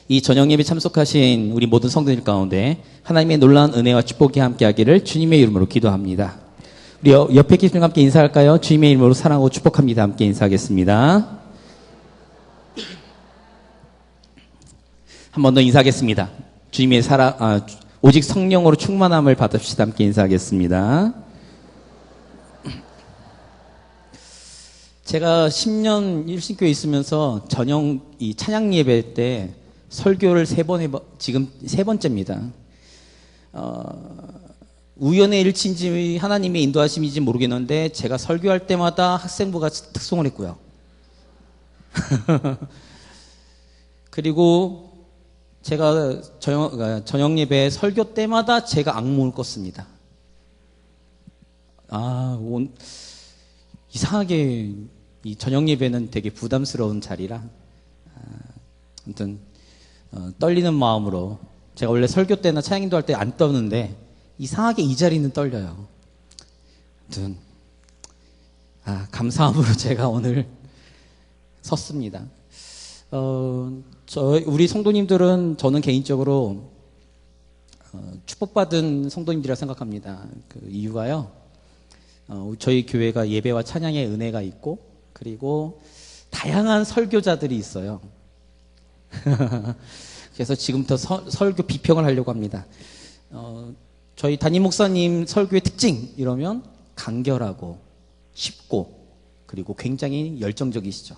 이 저녁 예배 참석하신 우리 모든 성도들 가운데 하나님의 놀라운 은혜와 축복이 함께하기를 주님의 이름으로 기도합니다. 우리 옆에 계신 분과 함께 인사할까요? 주님의 이름으로 사랑하고 축복합니다. 함께 인사하겠습니다. 한 번 더 인사하겠습니다. 주님의 오직 성령으로 충만함을 받읍시다. 함께 인사하겠습니다. 제가 10년 일신교에 있으면서 이 찬양 예배 때 설교를 지금 세 번째입니다. 우연의 일치인지 하나님의 인도하심인지 모르겠는데 제가 설교할 때마다 학생부가 특송을 했고요. 그리고 제가 저녁 예배 설교 때마다 제가 악몽을 꿨습니다. 이상하게 이 저녁 예배는 되게 부담스러운 자리라 아무튼 떨리는 마음으로 제가 원래 설교 때나 찬양 인도할 때 안 떠는데 이상하게 이 자리는 떨려요. 아무튼 감사함으로 제가 오늘 섰습니다. 우리 성도님들은 저는 개인적으로 축복받은 성도님들이라 생각합니다. 그 이유가요. 저희 교회가 예배와 찬양의 은혜가 있고 그리고 다양한 설교자들이 있어요. 그래서 지금부터 설교 비평을 하려고 합니다. 저희 담임 목사님 설교의 특징 이러면 간결하고 쉽고 그리고 굉장히 열정적이시죠.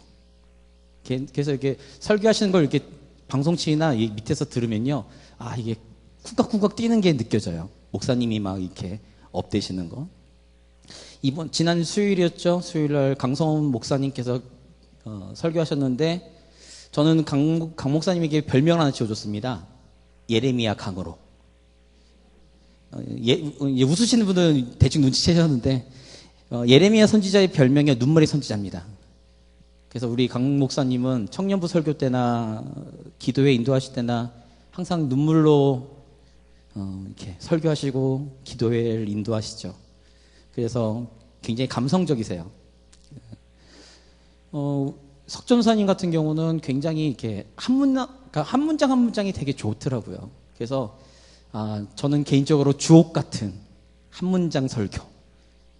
그래서 이렇게 설교하시는 걸 이렇게 방송치나 밑에서 들으면요, 이게 쿵깍쿵깍 뛰는 게 느껴져요. 목사님이 막 이렇게 업되시는 거. 지난 수요일이었죠. 수요일날 강성훈 목사님께서 설교하셨는데 저는 강 목사님에게 별명을 하나 지어줬습니다. 예레미야 강으로. 웃으시는 분은 대충 눈치채셨는데 예레미야 선지자의 별명이 눈물의 선지자입니다. 그래서 우리 강 목사님은 청년부 설교 때나 기도회 인도하실 때나 항상 눈물로 이렇게 설교하시고 기도회를 인도하시죠. 그래서 굉장히 감성적이세요. 석전사님 같은 경우는 굉장히 이렇게 한 문장 한 문장이 되게 좋더라고요. 그래서 저는 개인적으로 주옥 같은 한 문장 설교,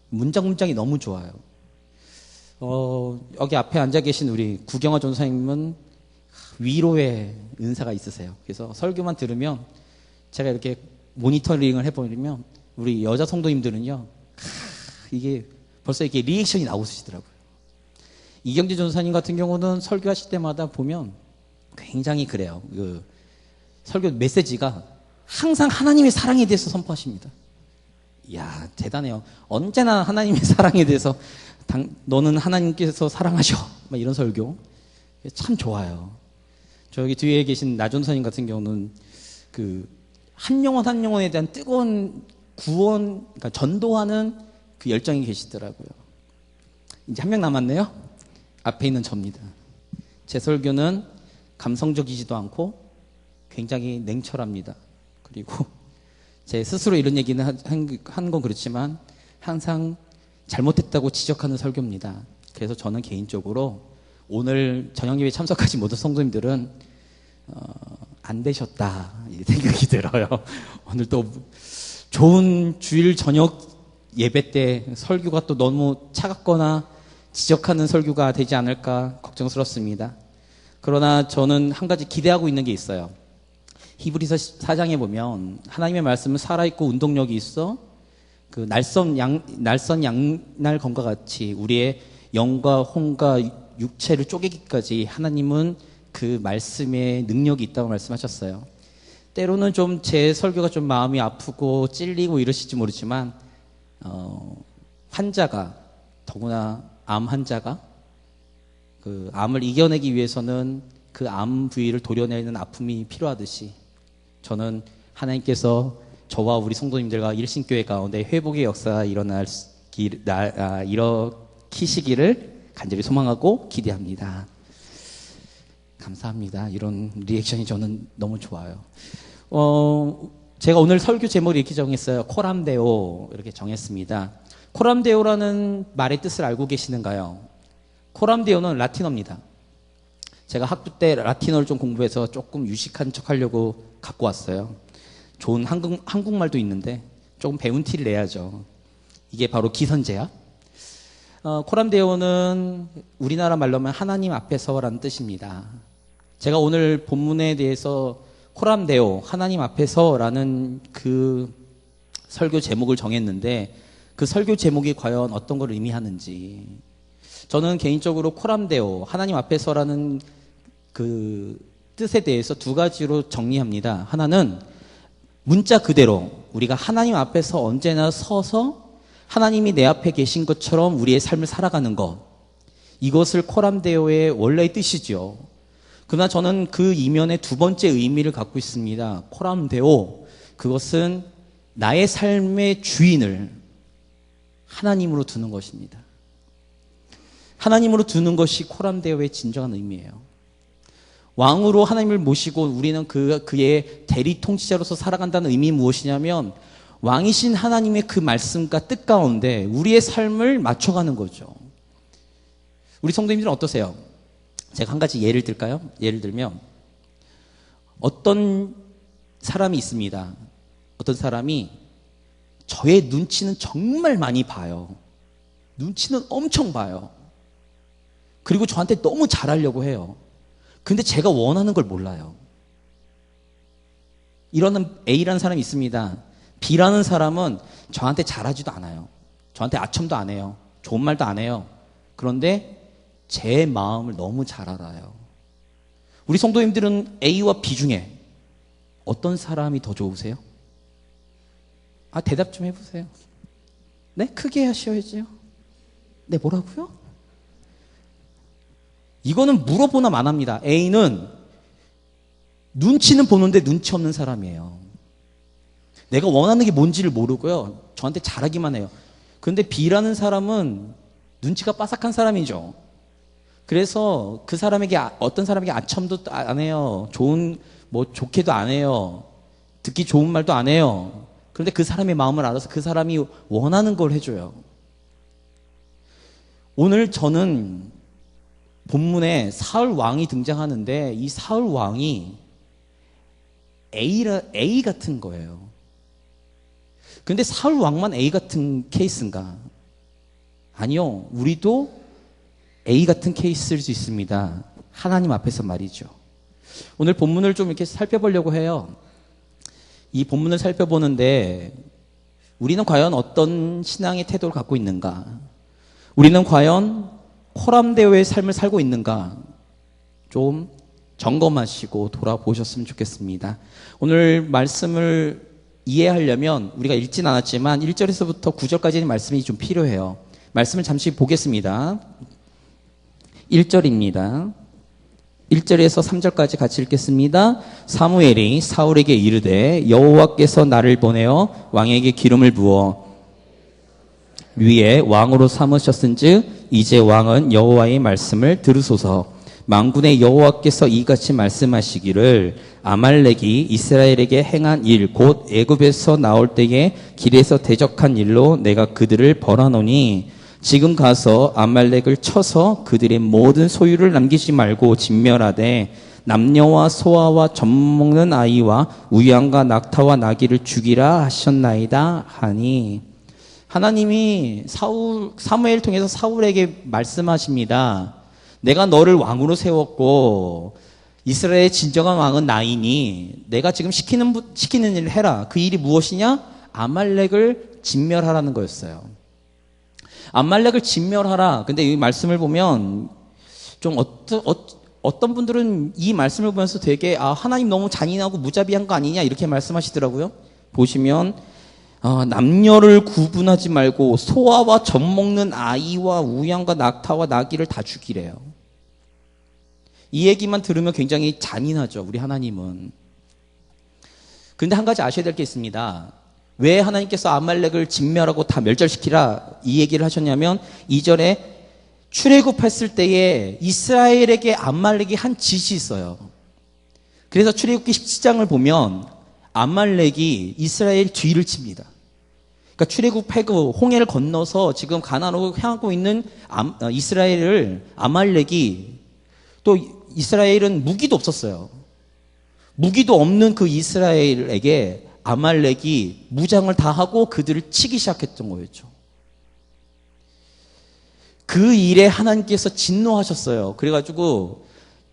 문장이 너무 좋아요. 여기 앞에 앉아 계신 우리 구경화 전사님은 위로의 은사가 있으세요. 그래서 설교만 들으면 제가 이렇게 모니터링을 해보면 우리 여자 성도님들은요, 이게 벌써 이렇게 리액션이 나오시더라고요. 이경재 전사님 같은 경우는 설교하실 때마다 보면 굉장히 그래요. 그 설교 메시지가 항상 하나님의 사랑에 대해서 선포하십니다. 이야, 대단해요. 언제나 하나님의 사랑에 대해서 너는 하나님께서 사랑하셔. 막 이런 설교. 참 좋아요. 저기 뒤에 계신 나전사님 같은 경우는 그 한 영혼 한 영혼에 대한 뜨거운 구원, 그러니까 전도하는 그 열정이 계시더라고요. 이제 한 명 남았네요. 앞에 있는 저입니다. 제 설교는 감성적이지도 않고 굉장히 냉철합니다. 그리고 제 스스로 이런 얘기는 한 건 그렇지만 항상 잘못했다고 지적하는 설교입니다. 그래서 저는 개인적으로 오늘 저녁예배 참석하신 모든 성도님들은 안 되셨다 이 생각이 들어요. 오늘 또 좋은 주일 저녁 예배 때 설교가 또 너무 차갑거나 지적하는 설교가 되지 않을까 걱정스럽습니다. 그러나 저는 한 가지 기대하고 있는 게 있어요. 히브리서 4장에 보면 하나님의 말씀은 살아있고 운동력이 있어 그 날선 양날 검과 같이 우리의 영과 혼과 육체를 쪼개기까지 하나님은 그 말씀에 능력이 있다고 말씀하셨어요. 때로는 좀 제 설교가 좀 마음이 아프고 찔리고 이러실지 모르지만 환자가, 더구나 암 환자가 그 암을 이겨내기 위해서는 그 암 부위를 도려내는 아픔이 필요하듯이 저는 하나님께서 저와 우리 성도님들과 일신교회 가운데 회복의 역사가 일으키시기를 간절히 소망하고 기대합니다. 감사합니다. 이런 리액션이 저는 너무 좋아요. 제가 오늘 설교 제목을 이렇게 정했어요. 코람데오 이렇게 정했습니다. 코람데오라는 말의 뜻을 알고 계시는가요? 코람데오는 라틴어입니다. 제가 학부 때 라틴어를 좀 공부해서 조금 유식한 척 하려고 갖고 왔어요. 좋은 한국말도 있는데 조금 배운 티를 내야죠. 이게 바로 기선제야. 코람데오는 우리나라 말로 하면 하나님 앞에서라는 뜻입니다. 제가 오늘 본문에 대해서 코람데오, 하나님 앞에서라는 그 설교 제목을 정했는데 그 설교 제목이 과연 어떤 걸 의미하는지, 저는 개인적으로 코람데오, 하나님 앞에서라는 그 뜻에 대해서 두 가지로 정리합니다. 하나는 문자 그대로 우리가 하나님 앞에서 언제나 서서 하나님이 내 앞에 계신 것처럼 우리의 삶을 살아가는 것, 이것을 코람데오의 원래의 뜻이죠. 그러나 저는 그 이면에 두 번째 의미를 갖고 있습니다. 코람데오, 그것은 나의 삶의 주인을 하나님으로 두는 것입니다. 하나님으로 두는 것이 코람데오의 진정한 의미예요. 왕으로 하나님을 모시고 우리는 그의 대리 통치자로서 살아간다는 의미 무엇이냐면, 왕이신 하나님의 그 말씀과 뜻 가운데 우리의 삶을 맞춰가는 거죠. 우리 성도님들은 어떠세요? 제가 한 가지 예를 들까요? 예를 들면 어떤 사람이 있습니다. 어떤 사람이 저의 눈치는 정말 많이 봐요. 눈치는 엄청 봐요. 그리고 저한테 너무 잘하려고 해요. 근데 제가 원하는 걸 몰라요. 이런 A라는 사람이 있습니다. B라는 사람은 저한테 잘하지도 않아요. 저한테 아첨도 안 해요. 좋은 말도 안 해요. 그런데 제 마음을 너무 잘 알아요. 우리 성도님들은 A와 B 중에 어떤 사람이 더 좋으세요? 대답 좀 해보세요. 네? 크게 하셔야죠. 네, 뭐라고요? 이거는 물어보나 마나입니다. A는 눈치는 보는데 눈치 없는 사람이에요. 내가 원하는 게 뭔지를 모르고요. 저한테 잘하기만 해요. 그런데 B라는 사람은 눈치가 빠삭한 사람이죠. 그래서 그 사람에게, 어떤 사람에게 아첨도 안 해요. 좋게도 안 해요. 듣기 좋은 말도 안 해요. 그런데 그 사람의 마음을 알아서 그 사람이 원하는 걸 해줘요. 오늘 저는 본문에 사울 왕이 등장하는데 이 사울 왕이 A 같은 거예요. 근데 사울 왕만 A 같은 케이스인가? 아니요. 우리도 A 같은 케이스일 수 있습니다. 하나님 앞에서 말이죠. 오늘 본문을 좀 이렇게 살펴보려고 해요. 이 본문을 살펴보는데 우리는 과연 어떤 신앙의 태도를 갖고 있는가? 우리는 과연 코람데오의 삶을 살고 있는가? 좀 점검하시고 돌아보셨으면 좋겠습니다. 오늘 말씀을 이해하려면 우리가 읽진 않았지만 1절에서부터 9절까지의 말씀이 좀 필요해요. 말씀을 잠시 보겠습니다. 1절입니다. 1절에서 3절까지 같이 읽겠습니다. 사무엘이 사울에게 이르되 여호와께서 나를 보내어 왕에게 기름을 부어 위에 왕으로 삼으셨은즉 이제 왕은 여호와의 말씀을 들으소서. 만군의 여호와께서 이같이 말씀하시기를 아말렉이 이스라엘에게 행한 일 곧 애굽에서 나올 때에 길에서 대적한 일로 내가 그들을 벌하노니 지금 가서 아말렉을 쳐서 그들의 모든 소유를 남기지 말고 진멸하되 남녀와 소아와 젖먹는 아이와 우양과 낙타와 나귀를 죽이라 하셨나이다 하니, 하나님이 사무엘 통해서 사울에게 말씀하십니다. 내가 너를 왕으로 세웠고 이스라엘의 진정한 왕은 나이니 내가 지금 시키는 일을 해라. 그 일이 무엇이냐? 아말렉을 진멸하라는 거였어요. 아말렉을 진멸하라. 근데 이 말씀을 보면 좀 어떤 분들은 이 말씀을 보면서 되게 하나님 너무 잔인하고 무자비한 거 아니냐 이렇게 말씀하시더라고요. 보시면 남녀를 구분하지 말고 소아와 젖먹는 아이와 우양과 낙타와 나귀를 다 죽이래요. 이 얘기만 들으면 굉장히 잔인하죠. 우리 하나님은. 그런데 한 가지 아셔야 될 게 있습니다. 왜 하나님께서 아말렉을 진멸하고 다 멸절시키라 이 얘기를 하셨냐면 2절에 출애굽했을 때에 이스라엘에게 아말렉이 한 짓이 있어요. 그래서 출애굽기 17장을 보면 아말렉이 이스라엘 뒤를 칩니다. 그러니까 출애굽하고 홍해를 건너서 지금 가나안으로 향하고 있는 이스라엘을 아말렉이 또 이스라엘은 무기도 없었어요. 무기도 없는 그 이스라엘에게 아말렉이 무장을 다 하고 그들을 치기 시작했던 거였죠. 그 일에 하나님께서 진노하셨어요. 그래가지고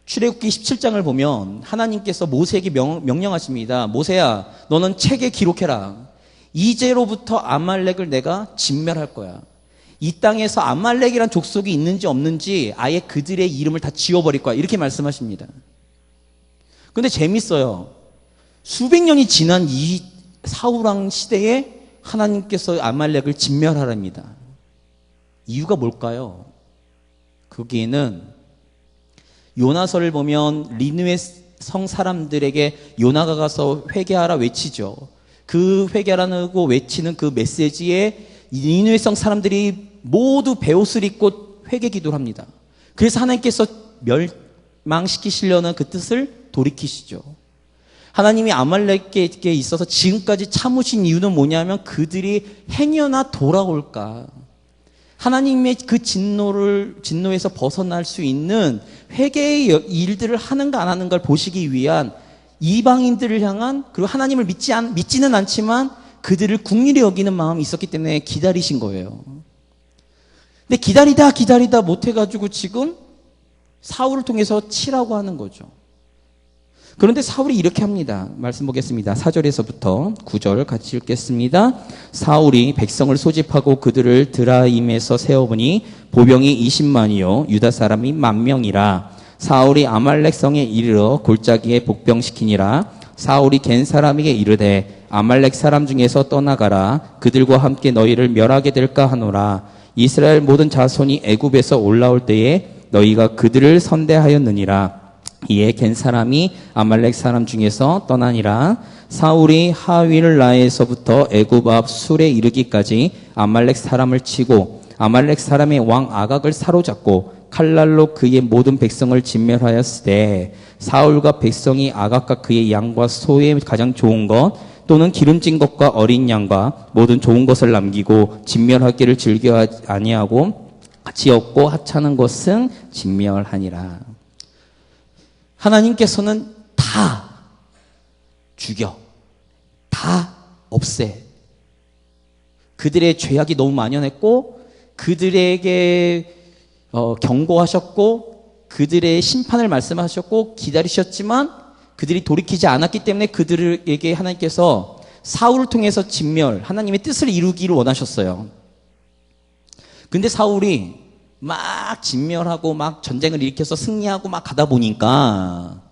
출애굽기 17장을 보면 하나님께서 모세에게 명령하십니다. 모세야, 너는 책에 기록해라. 이제로부터 아말렉을 내가 진멸할 거야. 이 땅에서 아말렉이란 족속이 있는지 없는지 아예 그들의 이름을 다 지워버릴 거야. 이렇게 말씀하십니다. 근데 재밌어요. 수백 년이 지난 이 사울왕 시대에 하나님께서 아말렉을 진멸하랍니다. 이유가 뭘까요? 거기에는 요나서를 보면 니느웨 성 사람들에게 요나가 가서 회개하라 외치죠. 그 회개하라고 외치는 그 메시지에 니느웨 성 사람들이 모두 베옷을 입고 회개 기도를 합니다. 그래서 하나님께서 멸망시키시려는 그 뜻을 돌이키시죠. 하나님이 아말렉에게 있어서 지금까지 참으신 이유는 뭐냐면 그들이 행여나 돌아올까. 하나님의 그 진노에서 벗어날 수 있는 회개의 일들을 하는가 안 하는가를 보시기 위한 이방인들을 향한, 그리고 하나님을 믿지는 않지만 그들을 긍휼히 여기는 마음이 있었기 때문에 기다리신 거예요. 근데 기다리다 못해가지고 지금 사울을 통해서 치라고 하는 거죠. 그런데 사울이 이렇게 합니다. 말씀 보겠습니다. 4절에서부터 9절 같이 읽겠습니다. 사울이 백성을 소집하고 그들을 드라임에서 세워보니 보병이 20만이요 유다 사람이 10,000명이라. 사울이 아말렉 성에 이르러 골짜기에 복병시키니라. 사울이 겐 사람에게 이르되 아말렉 사람 중에서 떠나가라. 그들과 함께 너희를 멸하게 될까 하노라. 이스라엘 모든 자손이 애굽에서 올라올 때에 너희가 그들을 선대하였느니라. 이에 겐 사람이 아말렉 사람 중에서 떠나니라. 사울이 하윌라에서부터 애굽 앞 술에 이르기까지 아말렉 사람을 치고 아말렉 사람의 왕 아각을 사로잡고 칼날로 그의 모든 백성을 진멸하였으되 사울과 백성이 아각과 그의 양과 소의 가장 좋은 것 또는 기름진 것과 어린 양과 모든 좋은 것을 남기고 진멸하기를 즐겨 아니하고 같이 얻고 하찮은 것은 진멸하니라. 하나님께서는 다 죽여, 다 없애. 그들의 죄악이 너무 만연했고 그들에게 경고하셨고 그들의 심판을 말씀하셨고 기다리셨지만 그들이 돌이키지 않았기 때문에 그들에게 하나님께서 사울을 통해서 진멸, 하나님의 뜻을 이루기를 원하셨어요. 근데 사울이 막 진멸하고 막 전쟁을 일으켜서 승리하고 막 가다 보니까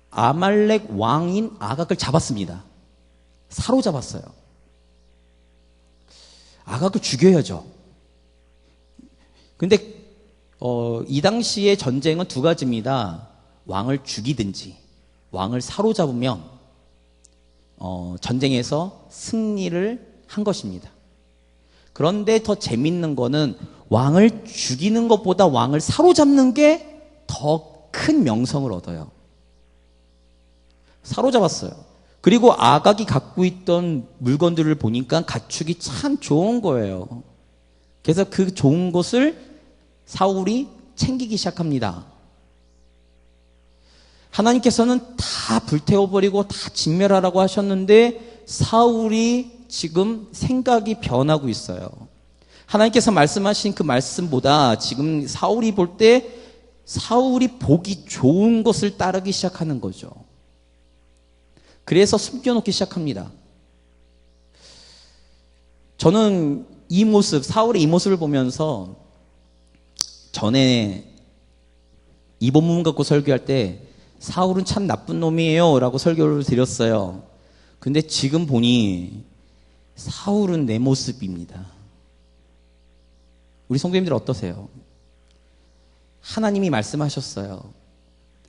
아말렉 왕인 아각을 잡았습니다. 사로잡았어요. 아각을 죽여야죠. 근데 이 당시의 전쟁은 두 가지입니다. 왕을 죽이든지 왕을 사로잡으면 전쟁에서 승리를 한 것입니다. 그런데 더 재밌는 거는 왕을 죽이는 것보다 왕을 사로잡는 게 더 큰 명성을 얻어요. 사로잡았어요. 그리고 아각이 갖고 있던 물건들을 보니까 가축이 참 좋은 거예요. 그래서 그 좋은 것을 사울이 챙기기 시작합니다. 하나님께서는 다 불태워버리고 다 진멸하라고 하셨는데 사울이 지금 생각이 변하고 있어요. 하나님께서 말씀하신 그 말씀보다 지금 사울이 볼 때 사울이 보기 좋은 것을 따르기 시작하는 거죠. 그래서 숨겨놓기 시작합니다. 저는 이 모습, 사울의 이 모습을 보면서 전에 이 본문 갖고 설교할 때 사울은 참 나쁜 놈이에요 라고 설교를 드렸어요. 근데 지금 보니 사울은 내 모습입니다. 우리 성도님들 어떠세요? 하나님이 말씀하셨어요.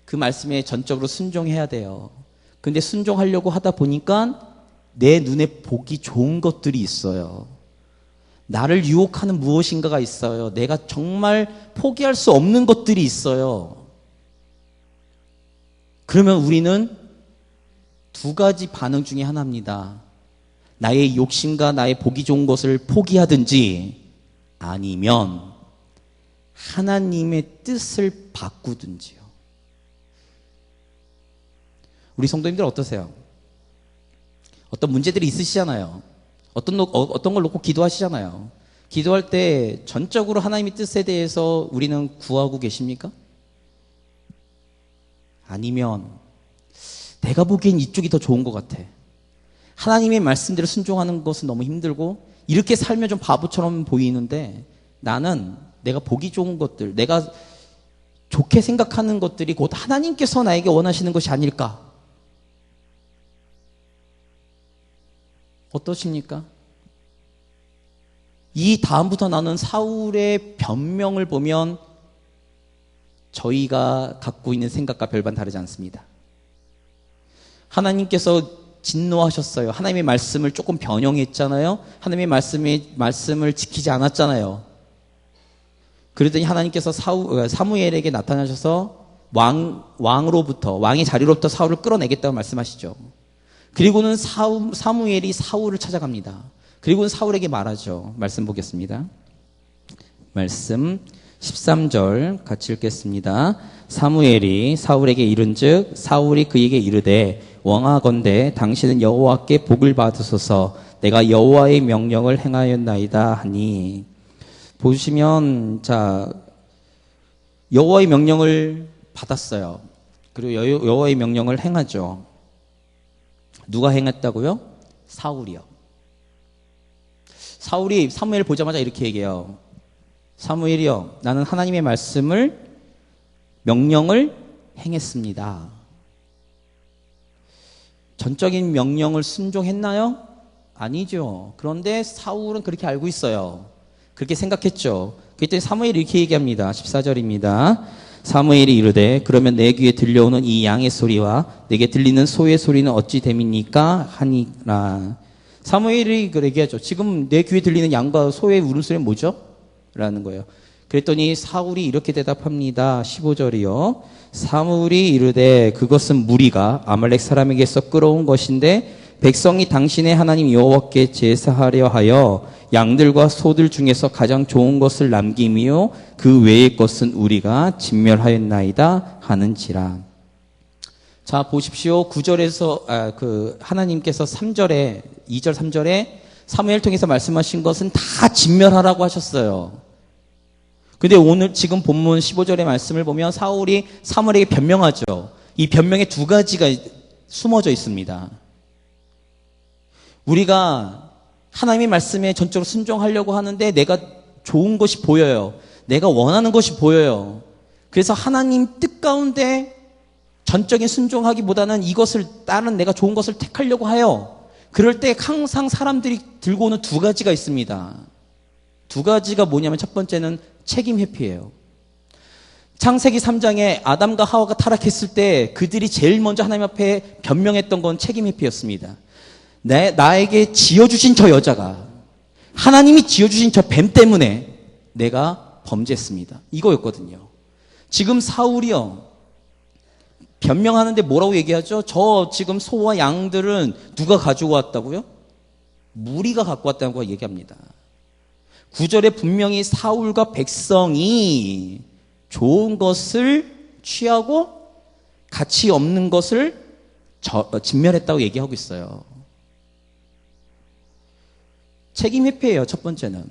그 말씀에 전적으로 순종해야 돼요. 근데 순종하려고 하다 보니까 내 눈에 보기 좋은 것들이 있어요. 나를 유혹하는 무엇인가가 있어요. 내가 정말 포기할 수 없는 것들이 있어요. 그러면 우리는 두 가지 반응 중에 하나입니다. 나의 욕심과 나의 보기 좋은 것을 포기하든지 아니면 하나님의 뜻을 바꾸든지요. 우리 성도님들 어떠세요? 어떤 문제들이 있으시잖아요. 어떤 걸 놓고 기도하시잖아요. 기도할 때 전적으로 하나님의 뜻에 대해서 우리는 구하고 계십니까? 아니면 내가 보기엔 이쪽이 더 좋은 것 같아. 하나님의 말씀대로 순종하는 것은 너무 힘들고 이렇게 살면 좀 바보처럼 보이는데 나는 내가 보기 좋은 것들, 내가 좋게 생각하는 것들이 곧 하나님께서 나에게 원하시는 것이 아닐까? 어떠십니까? 이 다음부터 나는 사울의 변명을 보면 저희가 갖고 있는 생각과 별반 다르지 않습니다. 하나님께서 진노하셨어요. 하나님의 말씀을 조금 변형했잖아요. 하나님의 말씀을 지키지 않았잖아요. 그러더니 하나님께서 사무엘에게 나타나셔서 왕의 자리로부터 사울을 끌어내겠다고 말씀하시죠. 그리고는 사무엘이 사울을 찾아갑니다. 그리고는 사울에게 말하죠. 말씀 보겠습니다. 말씀 13절 같이 읽겠습니다. 사무엘이 사울에게 이른즉 사울이 그에게 이르되 왕하건대 당신은 여호와께 복을 받으소서 내가 여호와의 명령을 행하였나이다 하니 보시면 자 여호와의 명령을 받았어요. 그리고 여호와의 명령을 행하죠. 누가 행했다고요? 사울이요. 사울이 사무엘을 보자마자 이렇게 얘기해요. 사무엘이요, 나는 하나님의 명령을 행했습니다. 전적인 명령을 순종했나요? 아니죠. 그런데 사울은 그렇게 알고 있어요. 그렇게 생각했죠. 그때 사무엘이 이렇게 얘기합니다. 14절입니다. 사무엘이 이르되 그러면 내 귀에 들려오는 이 양의 소리와 내게 들리는 소의 소리는 어찌 됨입니까? 하니라. 사무엘이 그렇게 얘기하죠. 지금 내 귀에 들리는 양과 소의 울음소리는 뭐죠? 라는 거예요. 그랬더니 사울이 이렇게 대답합니다. 15절이요. 사울이 이르되 그것은 무리가 아말렉 사람에게서 끌어온 것인데 백성이 당신의 하나님 여호와께 제사하려 하여 양들과 소들 중에서 가장 좋은 것을 남김이요 그 외의 것은 우리가 진멸하였나이다 하는지라. 자 보십시오. 9절에서 하나님께서 3절에 2절 3절에 사무엘 통해서 말씀하신 것은 다 진멸하라고 하셨어요. 근데 오늘 지금 본문 15절의 말씀을 보면 사울이 사무엘에게 변명하죠. 이 변명에 두 가지가 숨어져 있습니다. 우리가 하나님의 말씀에 전적으로 순종하려고 하는데 내가 좋은 것이 보여요. 내가 원하는 것이 보여요. 그래서 하나님 뜻 가운데 전적인 순종하기보다는 이것을 다른 내가 좋은 것을 택하려고 해요. 그럴 때 항상 사람들이 들고 오는 두 가지가 있습니다. 두 가지가 뭐냐면 첫 번째는 책임 회피예요. 창세기 3장에 아담과 하와가 타락했을 때 그들이 제일 먼저 하나님 앞에 변명했던 건 책임 회피였습니다. 나에게 지어주신 저 여자가 하나님이 지어주신 저 뱀 때문에 내가 범죄했습니다. 이거였거든요. 지금 사울이요 변명하는데 뭐라고 얘기하죠? 저 지금 소와 양들은 누가 가지고 왔다고요? 무리가 갖고 왔다고 얘기합니다. 9절에 분명히 사울과 백성이 좋은 것을 취하고 가치 없는 것을 진멸했다고 얘기하고 있어요. 책임 회피예요. 첫 번째는.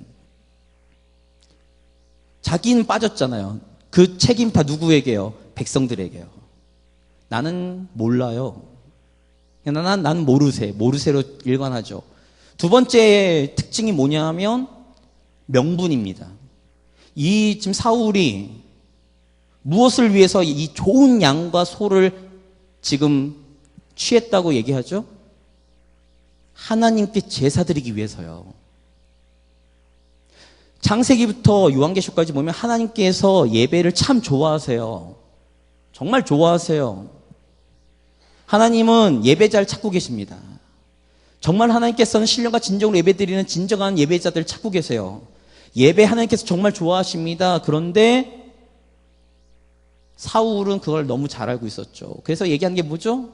자기는 빠졌잖아요. 그 책임 다 누구에게요? 백성들에게요. 나는 몰라요. 나는 모르쇠로 일관하죠. 두 번째 특징이 뭐냐면 명분입니다. 지금 사울이 무엇을 위해서 이 좋은 양과 소를 지금 취했다고 얘기하죠? 하나님께 제사 드리기 위해서요. 창세기부터 요한계시록까지 보면 하나님께서 예배를 참 좋아하세요. 정말 좋아하세요. 하나님은 예배자를 찾고 계십니다. 정말 하나님께서는 신령과 진정으로 예배드리는 진정한 예배자들을 찾고 계세요. 예배 하나님께서 정말 좋아하십니다. 그런데 사울은 그걸 너무 잘 알고 있었죠. 그래서 얘기하는 게 뭐죠?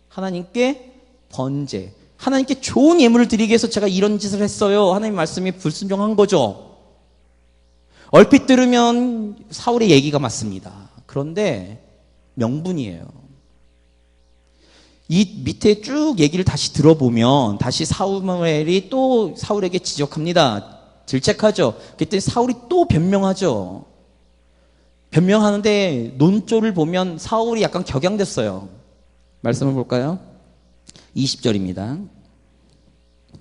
하나님께 번제. 하나님께 좋은 예물을 드리기 위해서 제가 이런 짓을 했어요. 하나님 말씀이 불순종한 거죠. 얼핏 들으면 사울의 얘기가 맞습니다. 그런데 명분이에요. 이 밑에 쭉 얘기를 다시 들어보면 다시 사무엘이 또 사울에게 지적합니다. 질책하죠. 그랬더니 사울이 또 변명하죠. 변명하는데 논조를 보면 사울이 약간 격양됐어요. 말씀을 볼까요? 20절입니다.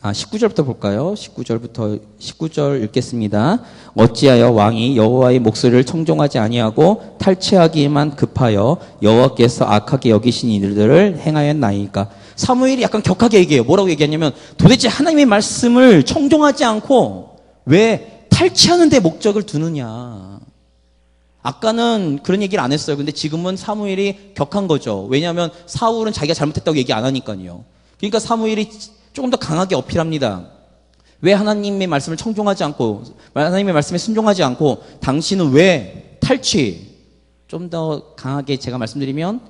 19절부터 볼까요? 19절 읽겠습니다. 어찌하여 왕이 여호와의 목소리를 청종하지 아니하고 탈취하기에만 급하여 여호와께서 악하게 여기신 일들을 행하였나이까. 사무엘이 약간 격하게 얘기해요. 뭐라고 얘기하냐면 도대체 하나님의 말씀을 청종하지 않고 왜 탈취하는 데 목적을 두느냐. 아까는 그런 얘기를 안 했어요. 근데 지금은 사무엘이 격한 거죠. 왜냐하면 사울은 자기가 잘못했다고 얘기 안 하니까요. 그러니까 사무엘이 조금 더 강하게 어필합니다. 왜 하나님의 말씀을 청종하지 않고 하나님의 말씀에 순종하지 않고 당신은 왜 탈취, 좀 더 강하게 제가 말씀드리면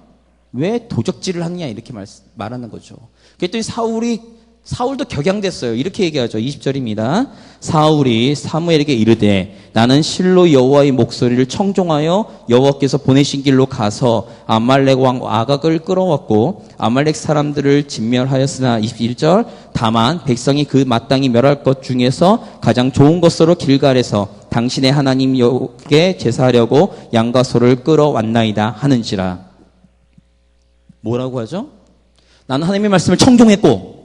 왜 도적질을 하느냐 이렇게 말하는 거죠. 그랬더니 사울도 격양됐어요. 이렇게 얘기하죠. 20절입니다. 사울이 사무엘에게 이르되 나는 실로 여호와의 목소리를 청종하여 여호와께서 보내신 길로 가서 아말렉 왕 아각을 끌어왔고 아말렉 사람들을 진멸하였으나 21절 다만 백성이 그 마땅히 멸할 것 중에서 가장 좋은 것으로 길갈에서 당신의 하나님 여호와께 제사하려고 양과 소를 끌어왔나이다 하는지라. 뭐라고 하죠? 나는 하나님의 말씀을 청종했고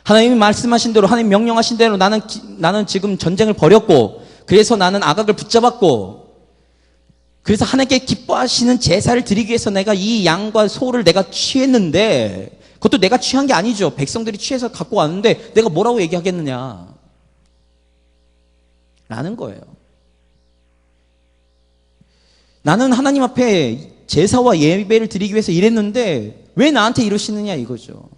하나님이 말씀하신 대로 하나님 명령하신 대로 나는 지금 전쟁을 벌였고 그래서 나는 아각을 붙잡았고 그래서 하나님께 기뻐하시는 제사를 드리기 위해서 내가 이 양과 소를 내가 취했는데 그것도 내가 취한 게 아니죠. 백성들이 취해서 갖고 왔는데 내가 뭐라고 얘기하겠느냐 라는 거예요. 나는 하나님 앞에 제사와 예배를 드리기 위해서 일했는데 왜 나한테 이러시느냐 이거죠.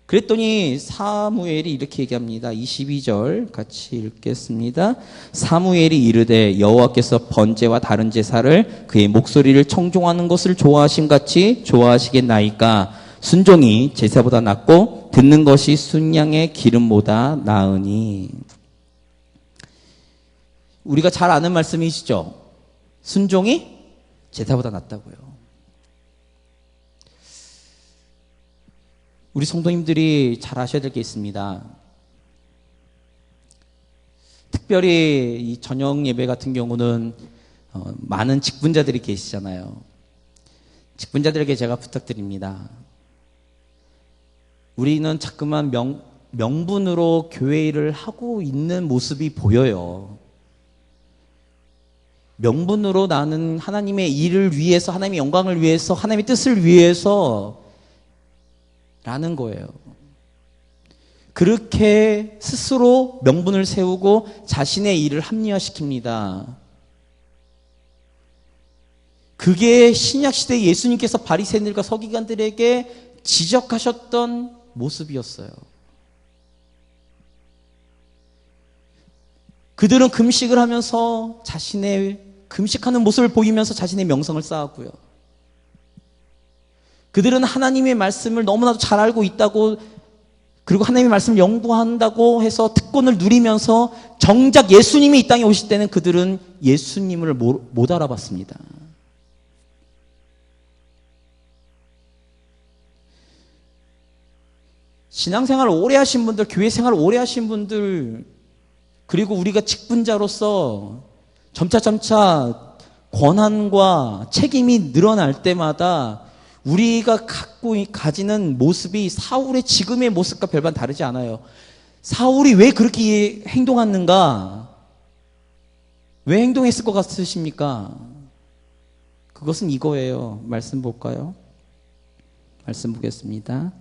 그랬더니 사무엘이 이렇게 얘기합니다. 22절 같이 읽겠습니다. 사무엘이 이르되 여호와께서 번제와 다른 제사를 그의 목소리를 청종하는 것을 좋아하심같이 좋아하시겠나이까. 순종이 제사보다 낫고 듣는 것이 순양의 기름보다 나으니. 우리가 잘 아는 말씀이시죠. 순종이 제사보다 낫다고요. 우리 성도님들이 잘 아셔야 될 게 있습니다. 특별히 이 저녁 예배 같은 경우는 많은 직분자들이 계시잖아요. 직분자들에게 제가 부탁드립니다. 우리는 자꾸만 명분으로 교회 일을 하고 있는 모습이 보여요. 명분으로 나는 하나님의 일을 위해서, 하나님의 영광을 위해서, 하나님의 뜻을 위해서 라는 거예요. 그렇게 스스로 명분을 세우고 자신의 일을 합리화시킵니다. 그게 신약시대 예수님께서 바리새인들과 서기관들에게 지적하셨던 모습이었어요. 그들은 금식을 하면서 자신의 금식하는 모습을 보이면서 자신의 명성을 쌓았고요. 그들은 하나님의 말씀을 너무나도 잘 알고 있다고 그리고 하나님의 말씀을 연구한다고 해서 특권을 누리면서 정작 예수님이 이 땅에 오실 때는 그들은 예수님을 못 알아봤습니다. 신앙생활을 오래 하신 분들, 교회 생활을 오래 하신 분들 그리고 우리가 직분자로서 점차 권한과 책임이 늘어날 때마다 우리가 가지는 모습이 사울의 지금의 모습과 별반 다르지 않아요. 사울이 왜 그렇게 행동했는가? 왜 행동했을 것 같으십니까? 그것은 이거예요. 말씀 볼까요? 말씀 보겠습니다.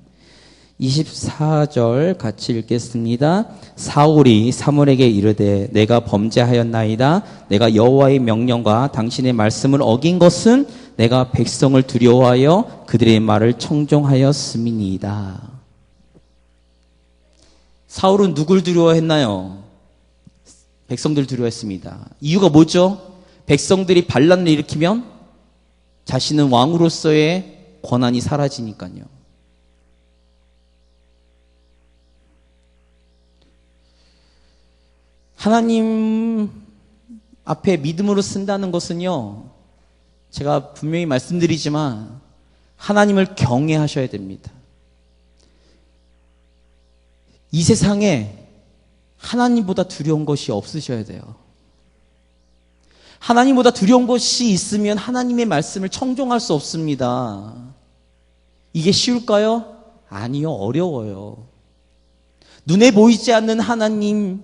24절 같이 읽겠습니다. 사울이 사무엘에게 이르되 내가 범죄하였나이다. 내가 여호와의 명령과 당신의 말씀을 어긴 것은 내가 백성을 두려워하여 그들의 말을 청종하였음이니이다. 사울은 누굴 두려워했나요? 백성들을 두려워했습니다. 이유가 뭐죠? 백성들이 반란을 일으키면 자신은 왕으로서의 권한이 사라지니까요. 하나님 앞에 믿음으로 쓴다는 것은요, 제가 분명히 말씀드리지만 하나님을 경외하셔야 됩니다. 이 세상에 하나님보다 두려운 것이 없으셔야 돼요. 하나님보다 두려운 것이 있으면 하나님의 말씀을 청종할 수 없습니다. 이게 쉬울까요? 아니요, 어려워요. 눈에 보이지 않는 하나님,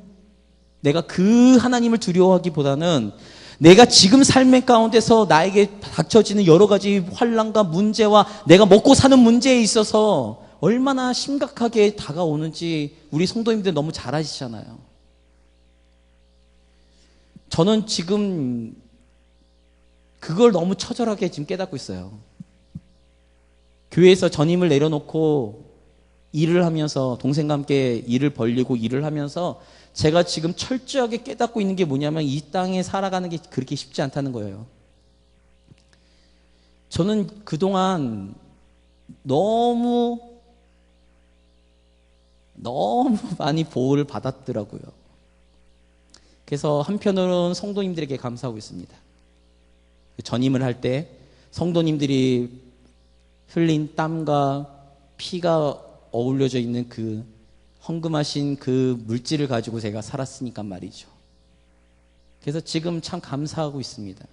내가 그 하나님을 두려워하기보다는 내가 지금 삶의 가운데서 나에게 닥쳐지는 여러 가지 환난과 문제와 내가 먹고 사는 문제에 있어서 얼마나 심각하게 다가오는지 우리 성도님들 너무 잘 아시잖아요. 저는 지금 그걸 너무 처절하게 지금 깨닫고 있어요. 교회에서 전임을 내려놓고 일을 하면서 동생과 함께 일을 벌리고 일을 하면서 제가 지금 철저하게 깨닫고 있는 게 뭐냐면 이 땅에 살아가는 게 그렇게 쉽지 않다는 거예요. 저는 그동안 너무 많이 보호를 받았더라고요. 그래서 한편으로는 성도님들에게 감사하고 있습니다. 전임을 할 때 성도님들이 흘린 땀과 피가 어울려져 있는 그 헌금하신 그 물질을 가지고 제가 살았으니까 말이죠. 그래서 지금 참 감사하고 있습니다.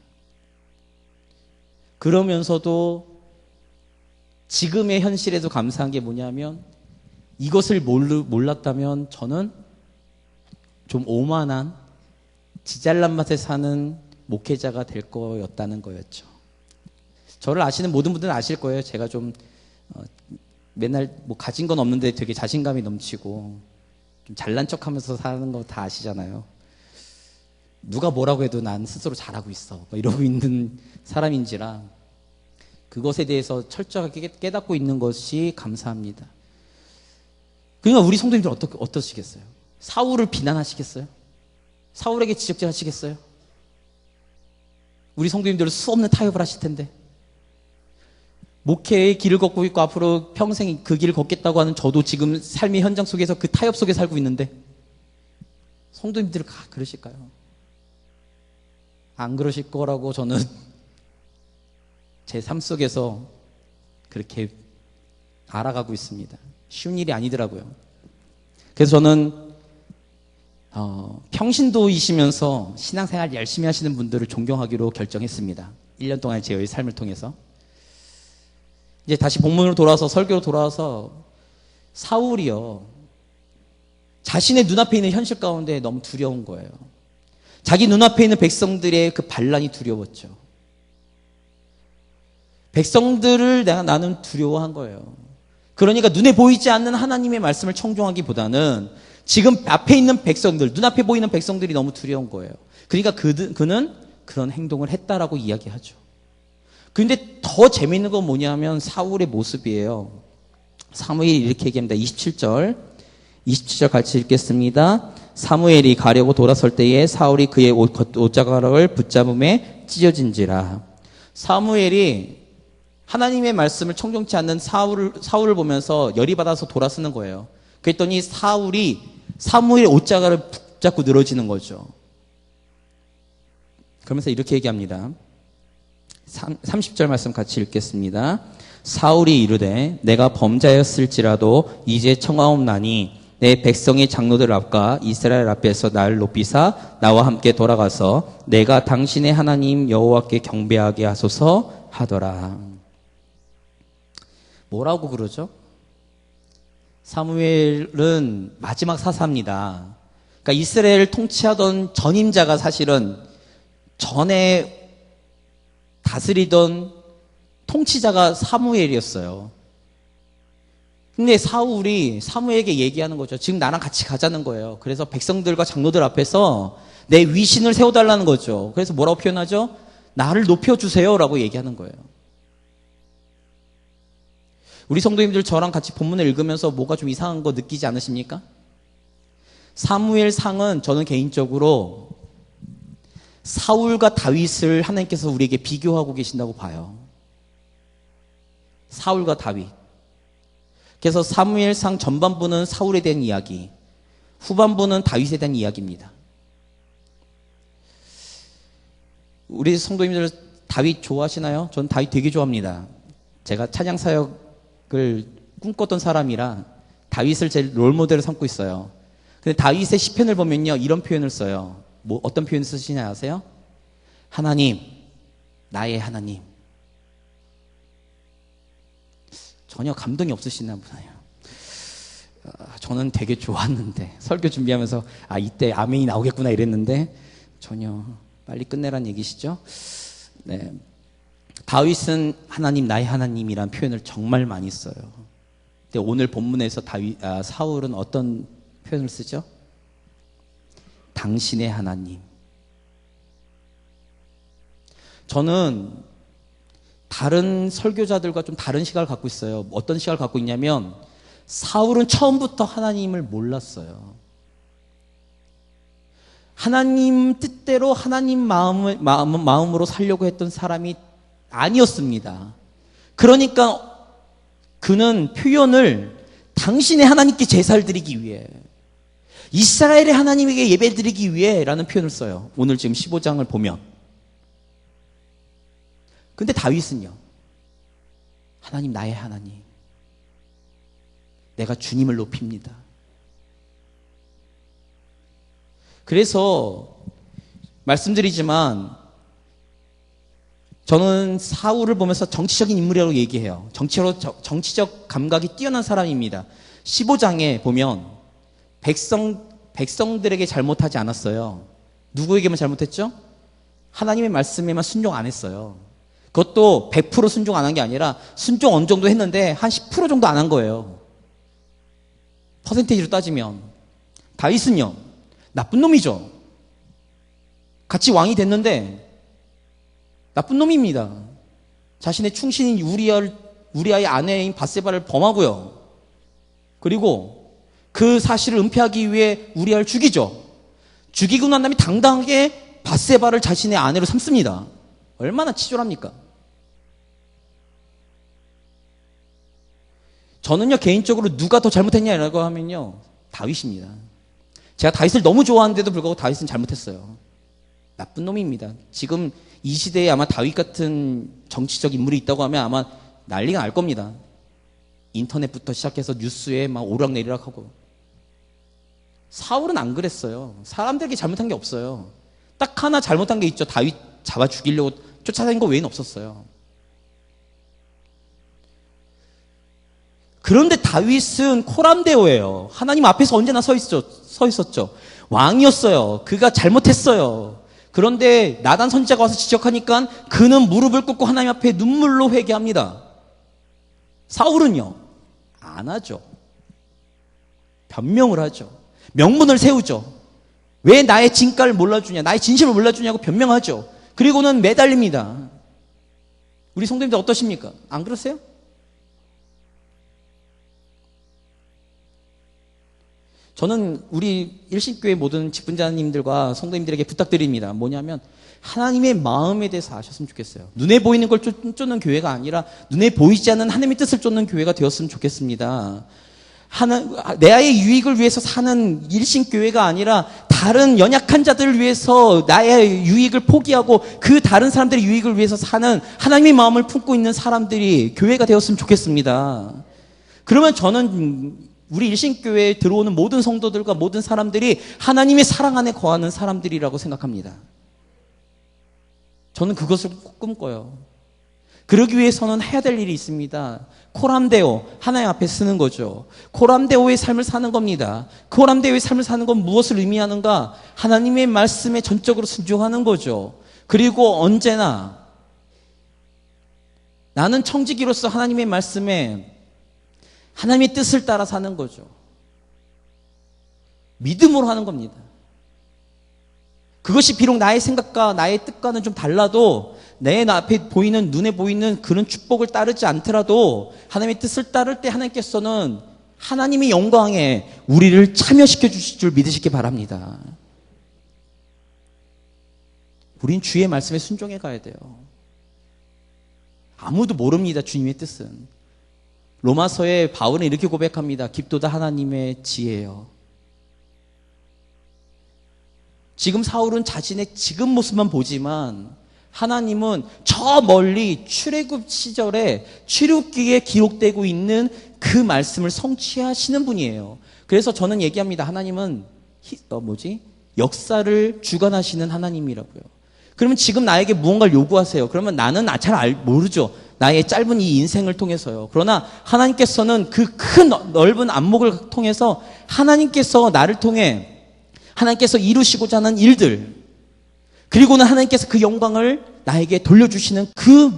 그러면서도 지금의 현실에도 감사한 게 뭐냐면 이것을 몰랐다면 저는 좀 오만한 지잘난 맛에 사는 목회자가 될 거였다는 거였죠. 저를 아시는 모든 분들은 아실 거예요. 제가 좀 맨날 뭐 가진 건 없는데 되게 자신감이 넘치고 좀 잘난 척하면서 사는 거 다 아시잖아요. 누가 뭐라고 해도 난 스스로 잘하고 있어 이러고 있는 사람인지라 그것에 대해서 철저하게 깨닫고 있는 것이 감사합니다. 그러니까 우리 성도님들 어떠시겠어요? 사울을 비난하시겠어요? 사울에게 지적질하시겠어요? 우리 성도님들은 수없는 타협을 하실 텐데 목회의 길을 걷고 있고 앞으로 평생 그 길을 걷겠다고 하는 저도 지금 삶의 현장 속에서 그 타협 속에 살고 있는데 성도님들은 그러실까요? 안 그러실 거라고 저는 제 삶 속에서 그렇게 알아가고 있습니다. 쉬운 일이 아니더라고요. 그래서 저는 평신도이시면서 신앙생활 열심히 하시는 분들을 존경하기로 결정했습니다. 1년 동안의 제 삶을 통해서. 이제 다시 본문으로 돌아와서 설교로 돌아와서 사울이요. 자신의 눈앞에 있는 현실 가운데 너무 두려운 거예요. 자기 눈앞에 있는 백성들의 그 반란이 두려웠죠. 백성들을 나는 두려워한 거예요. 그러니까 눈에 보이지 않는 하나님의 말씀을 청종하기보다는 지금 앞에 있는 백성들, 눈앞에 보이는 백성들이 너무 두려운 거예요. 그러니까 그는 그런 행동을 했다라고 이야기하죠. 근데 더 재미있는 건 뭐냐면 사울의 모습이에요. 사무엘이 이렇게 얘기합니다. 27절 같이 읽겠습니다. 사무엘이 가려고 돌아설 때에 사울이 그의 옷자락을 붙잡음에 찢어진지라. 사무엘이 하나님의 말씀을 청종치 않는 사울을 보면서 열이 받아서 돌아서는 거예요. 그랬더니 사울이 사무엘의 옷자락을 붙잡고 늘어지는 거죠. 그러면서 이렇게 얘기합니다. 30절 말씀 같이 읽겠습니다. 사울이 이르되 내가 범자였을지라도 이제 청하옵나니 내 백성의 장로들 앞과 이스라엘 앞에서 날 높이사 나와 함께 돌아가서 내가 당신의 하나님 여호와께 경배하게 하소서 하더라. 뭐라고 그러죠? 사무엘은 마지막 사사입니다. 그러니까 이스라엘을 통치하던 전임자가 사실은 전에 다스리던 통치자가 사무엘이었어요. 근데 사울이 사무엘에게 얘기하는 거죠. 지금 나랑 같이 가자는 거예요. 그래서 백성들과 장로들 앞에서 내 위신을 세워달라는 거죠. 그래서 뭐라고 표현하죠? 나를 높여주세요 라고 얘기하는 거예요. 우리 성도님들 저랑 같이 본문을 읽으면서 뭐가 좀 이상한 거 느끼지 않으십니까? 사무엘상은 저는 개인적으로 사울과 다윗을 하나님께서 우리에게 비교하고 계신다고 봐요. 사울과 다윗. 그래서 사무엘상 전반부는 사울에 대한 이야기, 후반부는 다윗에 대한 이야기입니다. 우리 성도님들 다윗 좋아하시나요? 전 다윗 되게 좋아합니다. 제가 찬양 사역을 꿈꿨던 사람이라 다윗을 제 롤모델을 삼고 있어요. 근데 다윗의 시편을 보면요, 이런 표현을 써요. 뭐 어떤 표현 쓰시냐 아세요? 하나님, 나의 하나님. 전혀 감동이 없으시나 보네요. 저는 되게 좋았는데 설교 준비하면서 이때 아멘이 나오겠구나 이랬는데 전혀. 빨리 끝내란 얘기시죠? 네. 다윗은 하나님, 나의 하나님이란 표현을 정말 많이 써요. 근데 오늘 본문에서 사울은 어떤 표현을 쓰죠? 당신의 하나님. 저는 다른 설교자들과 좀 다른 시각을 갖고 있어요. 어떤 시각을 갖고 있냐면 사울은 처음부터 하나님을 몰랐어요. 하나님 뜻대로 하나님 마음으로 살려고 했던 사람이 아니었습니다. 그러니까 그는 표현을 당신의 하나님께 제사를 드리기 위해, 이스라엘의 하나님에게 예배 드리기 위해 라는 표현을 써요. 오늘 지금 15장을 보면. 근데 다윗은요, 하나님, 나의 하나님, 내가 주님을 높입니다. 그래서 말씀드리지만 저는 사울을 보면서 정치적인 인물이라고 얘기해요. 정치적 감각이 뛰어난 사람입니다. 15장에 보면 백성들에게 잘못하지 않았어요. 누구에게만 잘못했죠? 하나님의 말씀에만 순종 안 했어요. 그것도 100% 순종 안 한 게 아니라 순종 어느 정도 했는데 한 10% 정도 안 한 거예요. 퍼센테이지로 따지면. 다윗은요, 나쁜 놈이죠. 같이 왕이 됐는데 나쁜 놈입니다. 자신의 충신인 우리아의 아내인 밧세바를 범하고요. 그리고 그 사실을 은폐하기 위해 우리아를 죽이죠. 죽이고 난 다음에 당당하게 밧세바를 자신의 아내로 삼습니다. 얼마나 치졸합니까? 저는요, 개인적으로 누가 더 잘못했냐라고 하면요, 다윗입니다. 제가 다윗을 너무 좋아하는데도 불구하고 다윗은 잘못했어요. 나쁜 놈입니다. 지금 이 시대에 아마 다윗 같은 정치적 인물이 있다고 하면 아마 난리가 날 겁니다. 인터넷부터 시작해서 뉴스에 막 오락내리락 하고. 사울은 안 그랬어요. 사람들에게 잘못한 게 없어요. 딱 하나 잘못한 게 있죠. 다윗 잡아 죽이려고 쫓아다닌 거 외에는 없었어요. 그런데 다윗은 코람데오예요. 하나님 앞에서 언제나 서 있었죠. 왕이었어요. 그가 잘못했어요. 그런데 나단 선지자가 와서 지적하니까 그는 무릎을 꿇고 하나님 앞에 눈물로 회개합니다. 사울은요, 안 하죠. 변명을 하죠. 명분을 세우죠. 왜 나의 진가를 몰라주냐, 나의 진심을 몰라주냐고 변명하죠. 그리고는 매달립니다. 우리 성도님들 어떠십니까? 안 그러세요? 저는 우리 일신교회 모든 직분자님들과 성도님들에게 부탁드립니다. 뭐냐면 하나님의 마음에 대해서 아셨으면 좋겠어요. 눈에 보이는 걸 쫓는 교회가 아니라 눈에 보이지 않는 하나님의 뜻을 쫓는 교회가 되었으면 좋겠습니다. 내의 유익을 위해서 사는 일신교회가 아니라 다른 연약한 자들을 위해서 나의 유익을 포기하고 그 다른 사람들의 유익을 위해서 사는 하나님의 마음을 품고 있는 사람들이 교회가 되었으면 좋겠습니다. 그러면 저는 우리 일신교회에 들어오는 모든 성도들과 모든 사람들이 하나님의 사랑 안에 거하는 사람들이라고 생각합니다. 저는 그것을 꼭 꿈꿔요. 그러기 위해서는 해야 될 일이 있습니다. 코람데오, 하나님 앞에 쓰는 거죠. 코람데오의 삶을 사는 겁니다. 코람데오의 삶을 사는 건 무엇을 의미하는가? 하나님의 말씀에 전적으로 순종하는 거죠. 그리고 언제나 나는 청지기로서 하나님의 말씀에 하나님의 뜻을 따라 사는 거죠. 믿음으로 하는 겁니다. 그것이 비록 나의 생각과 나의 뜻과는 좀 달라도 내 앞에 보이는, 눈에 보이는 그런 축복을 따르지 않더라도 하나님의 뜻을 따를 때 하나님께서는 하나님의 영광에 우리를 참여시켜 주실 줄 믿으시기 바랍니다. 우린 주의 말씀에 순종해 가야 돼요. 아무도 모릅니다, 주님의 뜻은. 로마서에 바울은 이렇게 고백합니다. 깊도다 하나님의 지혜예요. 지금 사울은 자신의 지금 모습만 보지만 하나님은 저 멀리 출애굽 시절에 출애굽기에 기록되고 있는 그 말씀을 성취하시는 분이에요. 그래서 저는 얘기합니다. 하나님은 역사를 주관하시는 하나님이라고요. 그러면 지금 나에게 무언가를 요구하세요. 그러면 나는 잘 모르죠. 나의 짧은 이 인생을 통해서요. 그러나 하나님께서는 그 큰 넓은 안목을 통해서 하나님께서 나를 통해 하나님께서 이루시고자 하는 일들, 그리고는 하나님께서 그 영광을 나에게 돌려주시는 그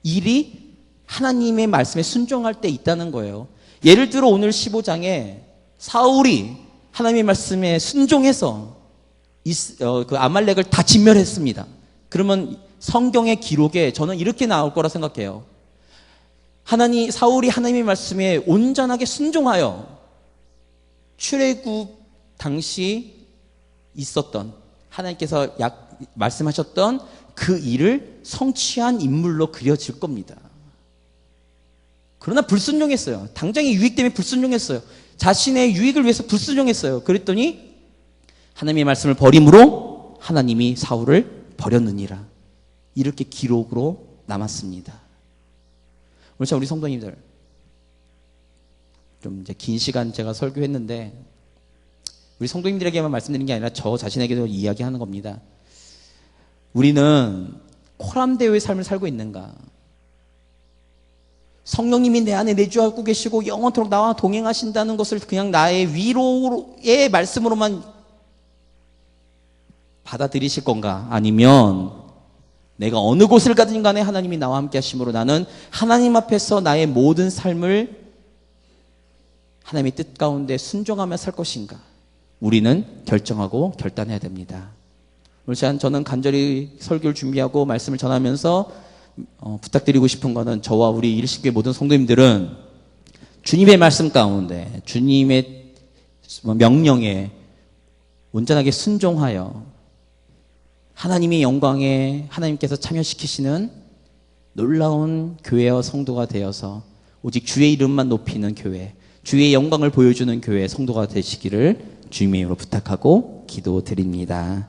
일이 하나님의 말씀에 순종할 때 있다는 거예요. 예를 들어 오늘 15장에 사울이 하나님의 말씀에 순종해서 그 아말렉을 다 진멸했습니다. 그러면 성경의 기록에 저는 이렇게 나올 거라 생각해요. 사울이 하나님의 말씀에 온전하게 순종하여 출애굽 당시 있었던 하나님께서 말씀하셨던 그 일을 성취한 인물로 그려질 겁니다. 그러나 불순종했어요. 당장의 유익 때문에 불순종했어요. 자신의 유익을 위해서 불순종했어요. 그랬더니 하나님의 말씀을 버림으로 하나님이 사울을 버렸느니라. 이렇게 기록으로 남았습니다. 우리 성도님들, 좀 이제 긴 시간 제가 설교했는데 우리 성도님들에게만 말씀드리는 게 아니라 저 자신에게도 이야기하는 겁니다. 우리는 코람데오의 삶을 살고 있는가? 성령님이 내 안에 내주하고 계시고 영원토록 나와 동행하신다는 것을 그냥 나의 위로의 말씀으로만 받아들이실 건가? 아니면 내가 어느 곳을 가든 간에 하나님이 나와 함께 하심으로 나는 하나님 앞에서 나의 모든 삶을 하나님의 뜻 가운데 순종하며 살 것인가? 우리는 결정하고 결단해야 됩니다. 오늘 저는 간절히 설교를 준비하고 말씀을 전하면서 부탁드리고 싶은 거는 저와 우리 일식교회 모든 성도님들은 주님의 말씀 가운데 주님의 명령에 온전하게 순종하여 하나님의 영광에 하나님께서 참여시키시는 놀라운 교회와 성도가 되어서 오직 주의 이름만 높이는 교회, 주의 영광을 보여주는 교회 성도가 되시기를 주님의 이름으로 부탁하고 기도드립니다.